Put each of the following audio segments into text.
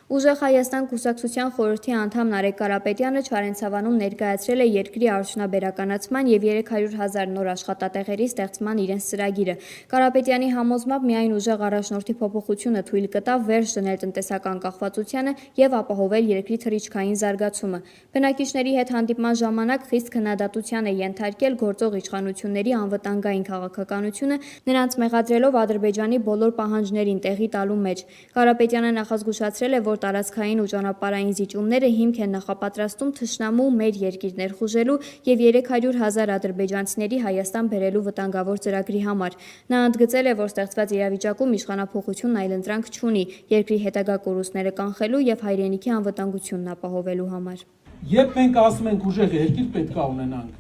Ուժեղ Հայաստան կուսակցության խորհրդի անդամ Նարեկ Կարապետյանը Չարենցավանում ներկայացրել է երկրի արդյունաբերականացման և 300 000 նոր աշխատատեղերի ստեղծման իրենց ծրագիրը։ Կարապետյանի համոզմամբ միայն ուժեղ առաջնորդի փոփոխությունը թույլ կտա վերջ դնել տնտեսական կախվածությանը և ապահովել երկրի թռիչքային զարգացումը։ Բնակիչների հետ հանդիպման ժամանակ խիստ քննադատության է ենթարկել գործող իշխանությունների անվտանգային քաղաքականությունը, նրանց մեղադրելով Ադրբեջանի բոլոր պահանջներին տեղի տալու մեջ։ Կարապետյանը նախազգուշացրել է, որ տարածքային ու ճանապարհային զիջումները հիմք են նախապատրաստում թշնամու մեր երկիր ներխուժելու և 300 000 ադրբեջանցիների Հայաստան բերելու վտանգավոր ծրագրի համար։ Նա ընդգծել է, որ ստեղծված իրավիճակում իշխանափոխությունն այլընտրանք չունի երկրի հետագա կորուստները կանխելու և հայրենիքի անվտանգությունն ապահովելու համար։ Երբ մենք ասում ենք ուժեղ երկիր պետք է ունենանք,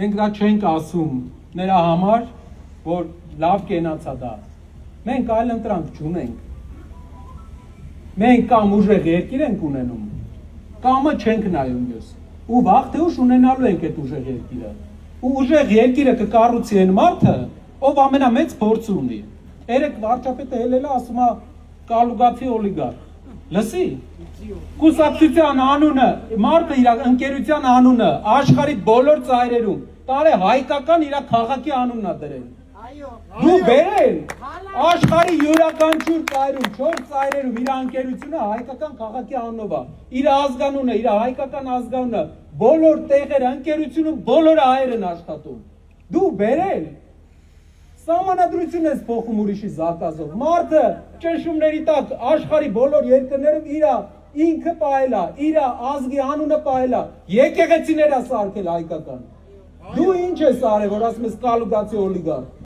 մենք դա չենք ասում նրա համար, որ լավ կենացա դա։ Մենք այլընտրանք չունենք։ Մենք կամ ուժեղ երկիր ենք ունենում, կամը չենք նայում յուս։ Ու վաղ թե ուշ ունենալու ենք այդ ուժեղ երկիրը։ Ու ուժեղ երկիրը կկառուցի այն մարդը, ով ամենամեծ փորձ ունի։ Երեք վարչապետը ելել է ասում է կալուգացի օլիգարխ։ Լսի։ Կուսակցության անունը, մարդը իր ընկերության անունը աշխարհի բոլոր ծայրերում տարե հայկական իր քաղաքի անունն է դրել։ Դու բերել աշխարհի յուրաքանչյուր ծայրում, 4 ծայրերում իր ընկերությունը հայկական քաղաքի անունով է։ Իր ազգանունը, իր հայկական ազգանունը, բոլոր տեղերը ընկերությունում բոլորը հայեր են աշխատում։ Դու բերել Սահմանադրություն ես փոխում ուրիշի զակազով։ Մարդը ճնշումների տակ աշխարհի բոլոր երկրներում ինքը պահել է, իր ազգի անունը պահել է, եկեղեցիներ է սարքել հայկական։ Դու ինչ ես արել, որ ասում ես կալուգացի օլիգարխ։